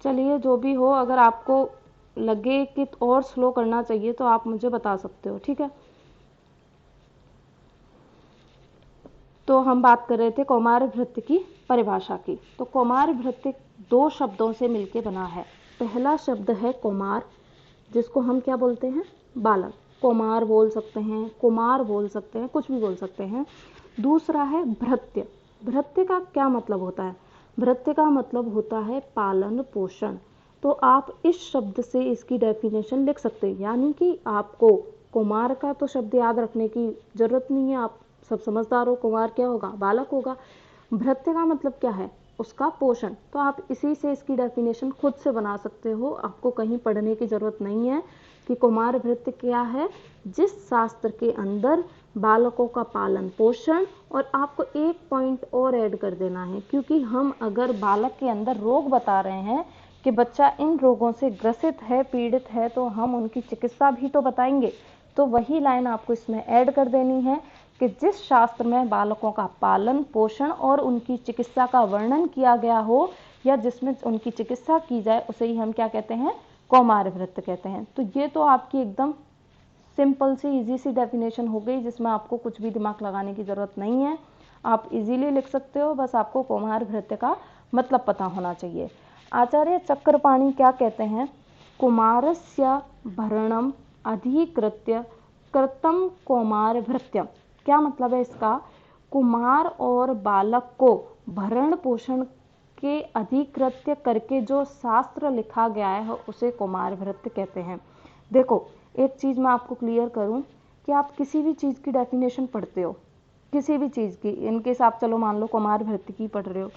चलिए जो भी हो, अगर आपको लगे कि और स्लो करना चाहिए तो आप मुझे बता सकते हो, ठीक है। तो हम बात कर रहे थे कौमार भृत्य की परिभाषा की। तो कौमार भृत्य दो शब्दों से मिलकर बना है। पहला शब्द है कौमार, जिसको हम क्या बोलते हैं, बालक। कौमार बोल सकते हैं, कुमार बोल सकते हैं, कुछ भी बोल सकते हैं। दूसरा है भृत्य। भृत्य का क्या मतलब होता है? भृत्य का मतलब होता है पालन पोषण। तो आप इस शब्द से इसकी डेफिनेशन लिख सकते हैं, यानी कि आपको कुमार का तो शब्द याद रखने की जरूरत नहीं है, आप सब समझदार हो। कुमार क्या होगा? बालक होगा। भृत्य का मतलब क्या है? उसका पोषण। तो आप इसी से इसकी डेफिनेशन खुद से बना सकते हो, आपको कहीं पढ़ने की जरूरत नहीं है कि कुमार भृत्य क्या है। जिस शास्त्र के अंदर बालकों का पालन पोषण, और आपको एक पॉइंट और ऐड कर देना है, क्योंकि हम अगर बालक के अंदर रोग बता रहे हैं कि बच्चा इन रोगों से ग्रसित है, पीड़ित है, तो हम उनकी चिकित्सा भी तो बताएंगे। तो वही लाइन आपको इसमें ऐड कर देनी है कि जिस शास्त्र में बालकों का पालन पोषण और उनकी चिकित्सा का वर्णन किया गया हो, या जिसमें उनकी चिकित्सा की जाए, उसे ही हम क्या कहते हैं? कौमार भृत्य कहते हैं। तो ये तो आपकी एकदम सिंपल सी इजी सी डेफिनेशन हो गई, जिसमें आपको कुछ भी दिमाग लगाने की जरूरत नहीं है, आप इजीली लिख सकते हो। बस आपको कौमार भृत्य का मतलब पता होना चाहिए। आचार्य चक्रपाणी क्या कहते हैं? कुमारस्य भरणम अधिकृत्य कृतम कौमार भृत्यम। क्या मतलब है इसका? कुमार और बालक को भरण पोषण के अधिकृत्य करके जो शास्त्र लिखा गया है उसे कौमार भृत्य कहते हैं। देखो, एक चीज मैं आपको क्लियर करूं कि आप किसी भी चीज की डेफिनेशन पढ़ते हो, किसी भी चीज की, इनकेस आप चलो मान लो कौमार भृत्य की पढ़ रहे हो,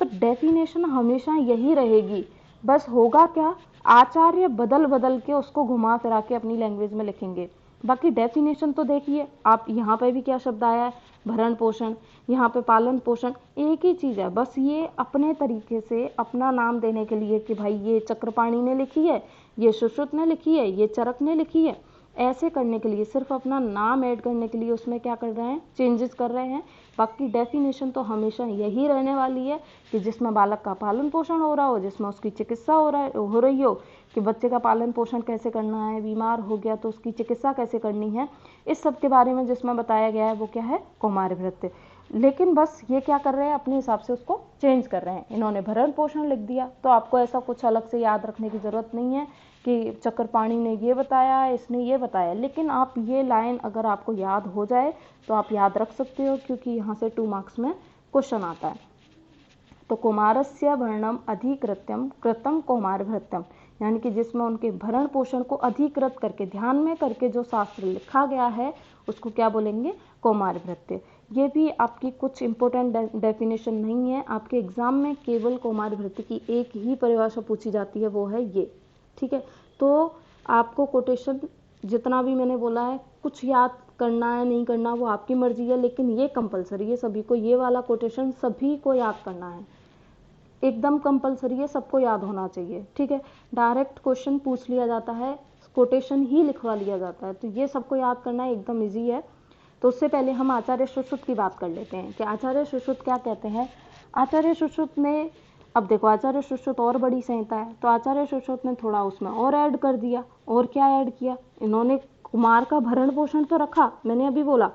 तो डेफिनेशन हमेशा यही रहेगी। बस होगा क्या? आचार्य बदल बदल के उसको घुमा फिरा के अपनी लैंग्वेज में लिखेंगे। बाकी डेफिनेशन तो देखिए, आप यहाँ पे भी क्या शब्द आया है? भरण पोषण, यहाँ पे पालन पोषण, एक ही चीज है। बस ये अपने तरीके से अपना नाम देने के लिए कि भाई ये चक्रपाणी ने लिखी है, ये सुश्रुत ने लिखी है, ये चरक ने लिखी है, ऐसे करने के लिए, सिर्फ अपना नाम ऐड करने के लिए उसमें क्या कर रहे हैं? चेंजेस कर रहे हैं। बाकी डेफिनेशन तो हमेशा यही रहने वाली है कि जिसमें बालक का पालन पोषण हो रहा हो, जिसमें उसकी चिकित्सा हो रही हो, कि बच्चे का पालन पोषण कैसे करना है, बीमार हो गया तो उसकी चिकित्सा कैसे करनी है, इस सब के बारे में जिसमें बताया गया है वो क्या है? कौमार भृत्य। लेकिन बस ये क्या कर रहे हैं? अपने हिसाब से उसको चेंज कर रहे हैं। इन्होंने भरण पोषण लिख दिया, तो आपको ऐसा कुछ अलग से याद रखने की जरूरत नहीं है कि चक्रपाणी ने ये बताया, इसने ये बताया। लेकिन आप ये लाइन अगर आपको याद हो जाए तो आप याद रख सकते हो, क्योंकि यहाँ से 2 मार्क्स में क्वेश्चन आता है। तो कुमारस्य भरणम अधिकृत्यम कृतम कौमार भृत्यम, यानी कि जिसमें उनके भरण पोषण को अधिकृत करके, ध्यान में करके जो शास्त्र लिखा गया है उसको क्या बोलेंगे? कौमार भृत्य। ये भी आपकी कुछ इंपॉर्टेंट डेफिनेशन नहीं है, आपके एग्जाम में केवल कौमार भृत्य की एक ही परिभाषा पूछी जाती है, वो है ये, ठीक है। तो आपको कोटेशन जितना भी मैंने बोला है, कुछ याद करना है नहीं करना वो आपकी मर्जी है, लेकिन ये कंपलसरी है सभी को, ये वाला कोटेशन सभी को याद करना है, एकदम कंपलसरी है, सबको याद होना चाहिए, ठीक है। डायरेक्ट क्वेश्चन पूछ लिया जाता है, कोटेशन ही लिखवा लिया जाता है, तो ये सबको याद करना एकदम इजी है। तो उससे पहले हम आचार्य सुश्रुत की बात कर लेते हैं कि आचार्य सुश्रुत क्या कहते हैं। आचार्य सुश्रुत ने, अब देखो आचार्य सुश्रुत और बड़ी संहिता है, तो आचार्य सुश्रुत ने थोड़ा उसमें और ऐड कर दिया। और क्या ऐड किया इन्होंने? कुमार का भरण पोषण तो रखा, मैंने अभी बोला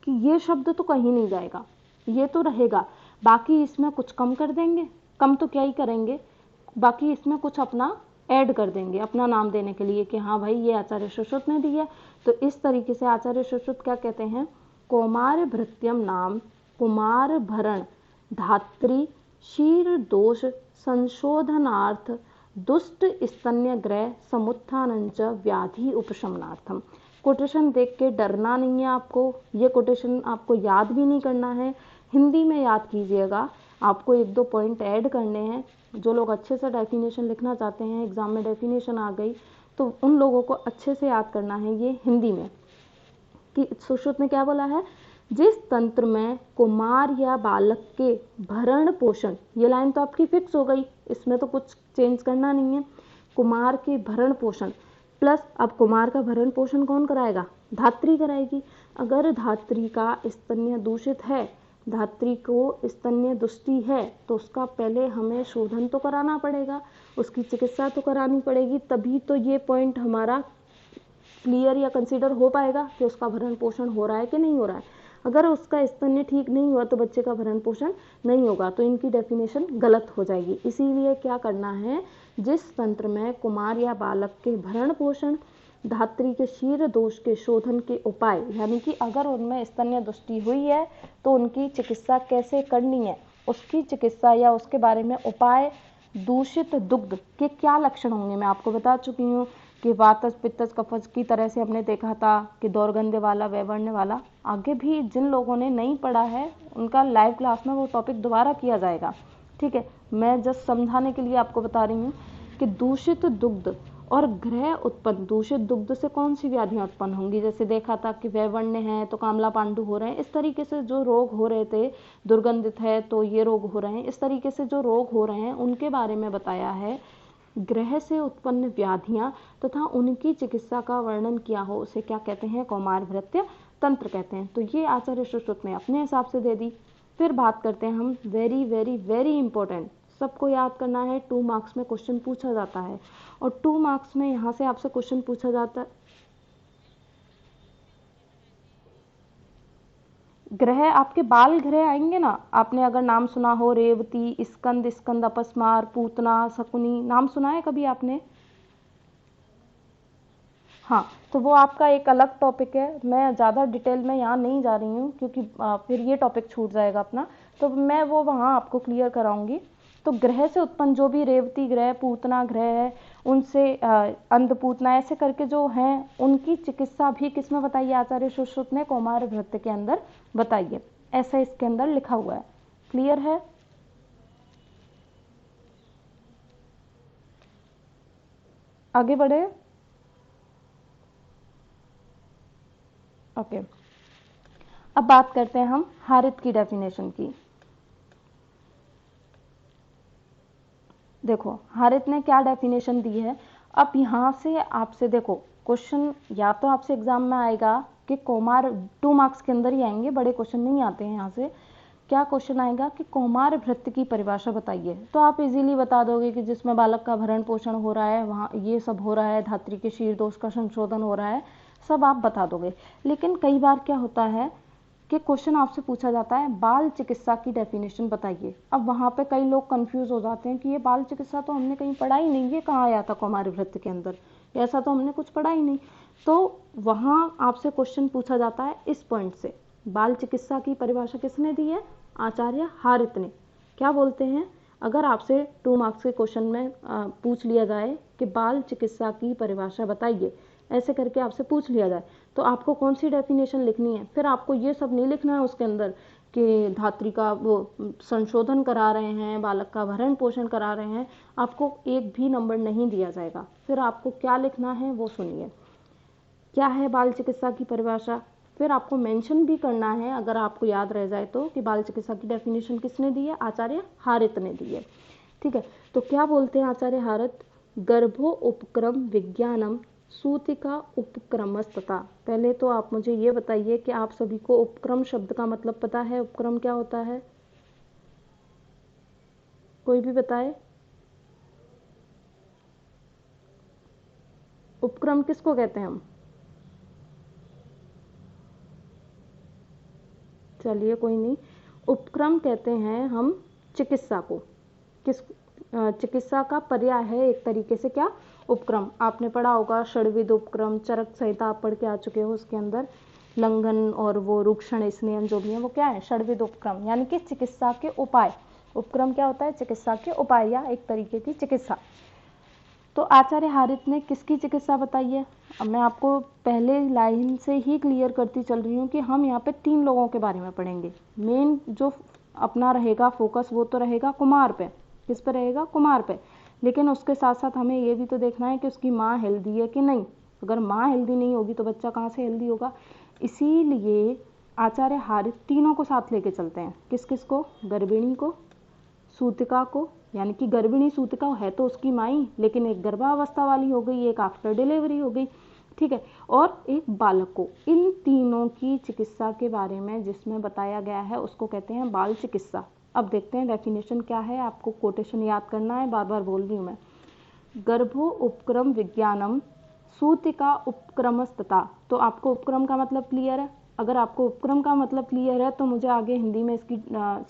कि ये शब्द तो कहीं नहीं जाएगा, ये तो रहेगा, बाकी इसमें कुछ कम कर देंगे, कम तो क्या ही करेंगे, बाकी इसमें कुछ अपना ऐड कर देंगे, अपना नाम देने के लिए कि हाँ भाई ये आचार्य सुश्रुत ने दिया। तो इस तरीके से आचार्य सुश्रुत क्या कहते हैं? कौमार भृत्यम नाम कुमार भरण धात्री क्षीर दोष संशोधनार्थ दुष्ट स्तन्य ग्रह समुत्थानंच व्याधि उपशमनार्थम। कोटेशन देख के डरना नहीं है आपको, ये कोटेशन आपको याद भी नहीं करना है, हिंदी में याद कीजिएगा। आपको 1-2 पॉइंट ऐड करने हैं। जो लोग अच्छे से डेफिनेशन लिखना चाहते हैं, एग्जाम में डेफिनेशन आ गई तो उन लोगों को अच्छे से याद करना है ये हिंदी में, कि सुश्रुत ने क्या बोला है? जिस तंत्र में कुमार या बालक के भरण पोषण, ये लाइन तो आपकी फिक्स हो गई, इसमें तो कुछ चेंज करना नहीं है। कुमार के भरण पोषण प्लस, अब कुमार का भरण पोषण कौन कराएगा? धात्री कराएगी। अगर धात्री का स्तन्य दूषित है धात्री को स्तन्य दुष्टि है तो उसका पहले हमें शोधन तो कराना पड़ेगा, उसकी चिकित्सा तो करानी पड़ेगी, तभी तो ये पॉइंट हमारा क्लियर या कंसीडर हो पाएगा कि उसका भरण पोषण हो रहा है कि नहीं हो रहा है। अगर उसका स्तन्य ठीक नहीं हुआ तो बच्चे का भरण पोषण नहीं होगा, तो इनकी डेफिनेशन गलत हो जाएगी। इसीलिए क्या करना है, जिस तंत्र में कुमार या बालक के भरण पोषण, धात्री के शीर दोष के शोधन के उपाय, यानी कि अगर उनमें स्तन्य दुष्टि हुई है तो उनकी चिकित्सा कैसे करनी है, उसकी चिकित्सा या उसके बारे में उपाय, दूषित दुग्ध के क्या लक्षण होंगे मैं आपको बता चुकी हूँ कि वातज पित्तज कफज की तरह से हमने देखा था कि दौर्गंध्य वाला, वैवर्ण्य वाला। आगे भी जिन लोगों ने नहीं पढ़ा है उनका लाइव क्लास में वो टॉपिक दोबारा किया जाएगा, ठीक है। मैं जस्ट समझाने के लिए आपको बता रही हूँ कि दूषित दुग्ध और ग्रह उत्पन्न, दूषित दुग्ध से कौन सी व्याधियां उत्पन्न होंगी, जैसे देखा था कि वैवर्ण्य है तो कामला पांडु हो रहे हैं, इस तरीके से जो रोग हो रहे थे, दुर्गंधित है तो ये रोग हो रहे हैं, इस तरीके से जो रोग हो रहे हैं उनके बारे में बताया है। ग्रह से उत्पन्न व्याधियां तथा उनकी चिकित्सा का वर्णन किया हो उसे क्या कहते हैं, कौमार भृत्य तंत्र कहते हैं। तो ये आचार्य सुश्रुत ने अपने हिसाब से दे दी। फिर बात करते हैं हम, वेरी वेरी वेरी इंपॉर्टेंट, सबको याद करना है, 2 मार्क्स में क्वेश्चन पूछा जाता है और 2 मार्क्स में यहाँ से आपसे क्वेश्चन पूछा जाता है। ग्रह आपके बाल ग्रह आएंगे ना, आपने अगर नाम सुना हो रेवती, स्कंद, स्कंद अपस्मार, पूतना, शकुनी, नाम सुना है कभी आपने? हाँ, तो वो आपका एक अलग टॉपिक है, मैं ज़्यादा डिटेल में यहाँ नहीं जा रही हूँ क्योंकि फिर ये टॉपिक छूट जाएगा अपना, तो मैं वो वहाँ आपको क्लियर कराऊंगी। तो ग्रह से उत्पन्न जो भी रेवती ग्रह, पूतना ग्रह है, उनसे अंधपूतना ऐसे करके जो हैं, उनकी चिकित्सा भी किसमें बताइए आचार्य सुश्रुत ने, कौमार भृत्य के अंदर बताइए, ऐसा इसके अंदर लिखा हुआ है। क्लियर है? आगे बढ़े। ओके, अब बात करते हैं हम हारित की डेफिनेशन की। देखो हारित ने क्या डेफिनेशन दी है। अब यहाँ से आपसे देखो क्वेश्चन या तो आपसे एग्जाम में आएगा कि कौमार, 2 मार्क्स के अंदर ही आएंगे, बड़े क्वेश्चन नहीं आते हैं। यहाँ से क्या क्वेश्चन आएगा कि कौमार भृत्य की परिभाषा बताइए, तो आप इजीली बता दोगे कि जिसमें बालक का भरण पोषण हो रहा है वहाँ ये सब हो रहा है, धात्री के शीर दोष का संशोधन हो रहा है, सब आप बता दोगे। लेकिन कई बार क्या होता है कि क्वेश्चन आपसे पूछा जाता है बाल चिकित्सा की डेफिनेशन बताइए। अब वहाँ पे कई लोग कंफ्यूज हो जाते हैं कि ये बाल चिकित्सा तो हमने कहीं पढ़ा ही नहीं, ये कहाँ आया था कौमार भृत्य के अंदर, ऐसा तो हमने कुछ पढ़ा ही नहीं। तो वहाँ आपसे क्वेश्चन पूछा जाता है इस पॉइंट से, बाल चिकित्सा की परिभाषा किसने दी है, आचार्य हारित ने। क्या बोलते हैं, अगर आपसे 2 मार्क्स के क्वेश्चन में पूछ लिया जाए कि बाल चिकित्सा की परिभाषा बताइए, ऐसे करके आपसे पूछ लिया जाए, तो आपको कौन सी डेफिनेशन लिखनी है। फिर आपको ये सब नहीं लिखना है उसके अंदर कि धात्री का वो संशोधन करा रहे हैं, बालक का भरण पोषण करा रहे हैं, आपको एक भी नंबर नहीं दिया जाएगा। फिर आपको क्या लिखना है वो सुनिए, क्या है बाल चिकित्सा की परिभाषा। फिर आपको मेंशन भी करना है, अगर आपको याद रह जाए तो, कि बाल चिकित्सा की डेफिनेशन किसने दी है, आचार्य हारित ने दी है। ठीक है, तो क्या बोलते हैं आचार्य हारित, गर्भो उपक्रम विज्ञानम सूतिका उपक्रमस्तता। पहले तो आप मुझे ये बताइए कि आप सभी को उपक्रम शब्द का मतलब पता है, उपक्रम क्या होता है, कोई भी बताए। उपक्रम किसको कहते हैं हम, चलिए कोई नहीं, उपक्रम कहते हैं हम चिकित्सा को। किस चिकित्सा का पर्याय है एक तरीके से क्या, उपक्रम। आपने पढ़ा होगा षड्विध उपक्रम, चरक संहिता आप पढ़ के आ चुके हो, उसके अंदर लंघन और वो रूक्षण स्नेहन जो भी है वो क्या है, षड्विध उपक्रम, यानी कि चिकित्सा के उपाय। उपक्रम क्या होता है, चिकित्सा के उपाय या एक तरीके की चिकित्सा। तो आचार्य हारित ने किसकी चिकित्सा बताई है। अब मैं आपको पहले लाइन से ही क्लियर करती चल रही हूँ कि हम यहाँ पे 3 लोगों के बारे में पढ़ेंगे। मेन जो अपना रहेगा फोकस वो तो रहेगा कुमार पे, किस पे रहेगा, कुमार पे। लेकिन उसके साथ साथ हमें ये भी तो देखना है कि उसकी माँ हेल्दी है कि नहीं। अगर माँ हेल्दी नहीं होगी तो बच्चा कहाँ से हेल्दी होगा। इसीलिए आचार्य हारित तीनों को साथ लेके चलते हैं, किस किस को, गर्भिणी को, सूतिका को, यानी कि गर्भिणी सूतिका है तो उसकी माई, लेकिन एक गर्भावस्था वाली हो गई, एक आफ्टर डिलीवरी हो गई, ठीक है, और एक बालक को। इन तीनों की चिकित्सा के बारे में जिसमें बताया गया है उसको कहते हैं बाल चिकित्सा। अब देखते हैं डेफिनेशन क्या है, आपको कोटेशन याद करना है, बार बार बोल रही हूँ मैं। गर्भो उपक्रम विज्ञानम सूतिका उपक्रमस्तता। तो आपको उपक्रम का मतलब क्लियर है। अगर आपको उपक्रम का मतलब क्लियर है तो मुझे आगे हिंदी में इसकी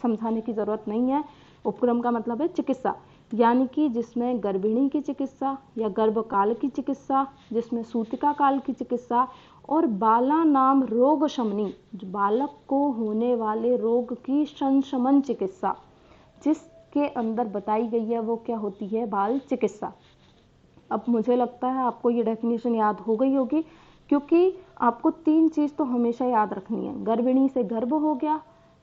समझाने की ज़रूरत नहीं है। उपक्रम का मतलब है चिकित्सा, यानी कि जिसमें गर्भिणी की चिकित्सा या गर्भकाल की चिकित्सा, जिसमें सूतिका काल की चिकित्सा और बाला नाम रोग शमनी, जो बालक को होने वाले रोग की संशमन चिकित्सा जिसके अंदर बताई गई है वो क्या होती है, बाल चिकित्सा। अब मुझे लगता है आपको ये डेफिनेशन याद हो गई होगी, क्योंकि आपको तीन चीज़ तो हमेशा याद रखनी है। गर्भिणी से गर्भ हो गया,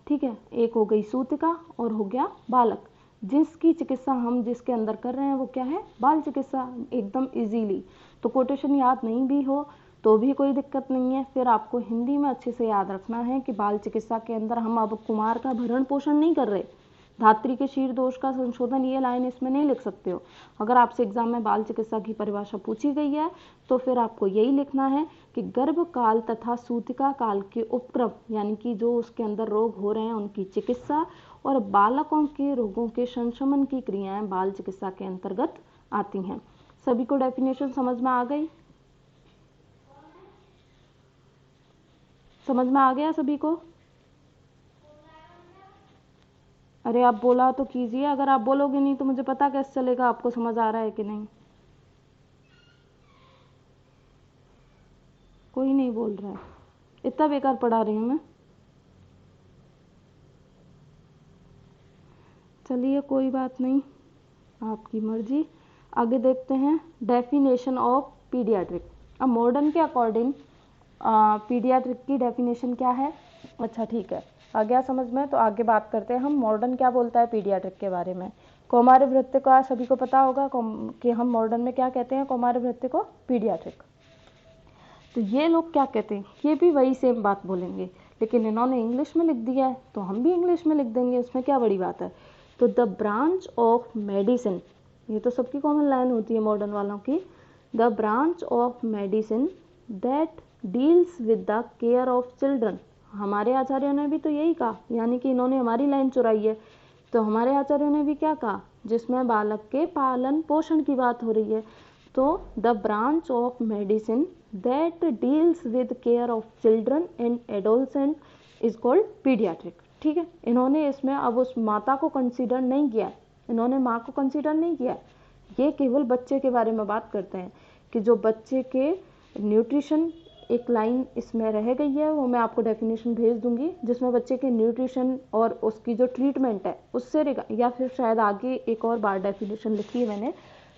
ठीक है, एक हो गई सूतिका और हो गया बालक। जिसकी चिकित्सा हम जिसके अंदर कर रहे हैं वो क्या है, बाल चिकित्सा, एकदम इजीली। तो कोटेशन याद नहीं भी हो तो भी कोई दिक्कत नहीं है, फिर आपको हिंदी में अच्छे से याद रखना है कि बाल चिकित्सा के अंदर हम अब कुमार का भरण पोषण नहीं कर रहे, धात्री के शीर दोष का संशोधन, ये लाइन इसमें नहीं लिख सकते हो। अगर आपसे एग्जाम में बाल चिकित्सा की परिभाषा पूछी गई है तो फिर आपको यही लिखना है कि गर्भकाल तथा सूतिका काल के उपक्रम, यानी कि जो उसके अंदर रोग हो रहे हैं उनकी चिकित्सा और बालकों के रोगों के संशमन की क्रियाएं बाल चिकित्सा के अंतर्गत आती हैं। सभी को डेफिनेशन समझ में आ गई? समझ में आ गया सभी को? अरे आप बोला तो कीजिए, अगर आप बोलोगे नहीं तो मुझे पता कैसे चलेगा आपको समझ आ रहा है कि नहीं। कोई नहीं बोल रहा है, इतना बेकार पढ़ा रही हूँ मैं। चलिए कोई बात नहीं, आपकी मर्जी। आगे देखते हैं डेफिनेशन ऑफ पीडियाट्रिक। अब मॉडर्न के अकॉर्डिंग पीडियाट्रिक की डेफिनेशन क्या है? अच्छा ठीक है, आ गया समझ में। तो आगे बात करते हैं हम मॉडर्न क्या बोलता है पीडियाट्रिक के बारे में। कौमार्य भृत्य का सभी को पता होगा कि हम मॉडर्न में क्या कहते हैं, कौमार्य भृत्य को पीडियाट्रिक। तो ये लोग क्या कहते हैं, ये भी वही सेम बात बोलेंगे, लेकिन इन्होंने इंग्लिश में लिख दिया है तो हम भी इंग्लिश में लिख देंगे, उसमें क्या बड़ी बात है। तो द ब्रांच ऑफ मेडिसिन, ये तो सबकी कॉमन लाइन होती है मॉडर्न वालों की। The branch of medicine that deals with the care of children. हमारे आचार्यों ने भी तो यही कहा, यानी कि इन्होंने हमारी लाइन चुराई है। तो हमारे आचार्यों ने भी क्या कहा, जिसमें बालक के पालन पोषण की बात हो रही है। तो the branch of medicine that deals with care of children and adolescent is called paediatric. ठीक है, इन्होंने इसमें अब उस माता को कंसीडर नहीं किया, इन्होंने माँ को कंसीडर नहीं किया, ये केवल बच्चे के बारे में बात करते हैं कि जो बच्चे के न्यूट्रिशन, एक लाइन इसमें रह गई है वो मैं आपको डेफिनेशन भेज दूंगी, जिसमें बच्चे के न्यूट्रिशन और उसकी जो ट्रीटमेंट है उससे, या फिर शायद आगे एक और बार डेफिनेशन लिखी है मैंने,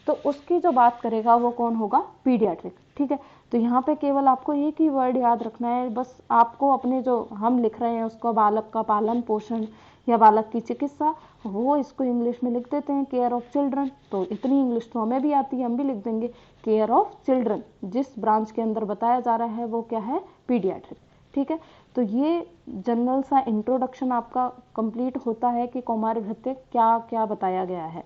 तो उसकी जो बात करेगा वो कौन होगा, पीडियाट्रिक। ठीक है, तो यहाँ पे केवल आपको एक ही वर्ड याद रखना है, बस आपको अपने जो हम लिख रहे हैं उसको, बालक का पालन पोषण या बालक की चिकित्सा, वो इसको इंग्लिश में लिख देते हैं केयर ऑफ चिल्ड्रन। तो इतनी इंग्लिश तो हमें भी आती है, हम भी लिख देंगे केयर ऑफ चिल्ड्रन। जिस ब्रांच के अंदर बताया जा रहा है वो क्या है, पीडियाट्रिक। ठीक है, तो ये जनरल सा इंट्रोडक्शन आपका कंप्लीट होता है कि कौमार्य भृत्य क्या क्या बताया गया है।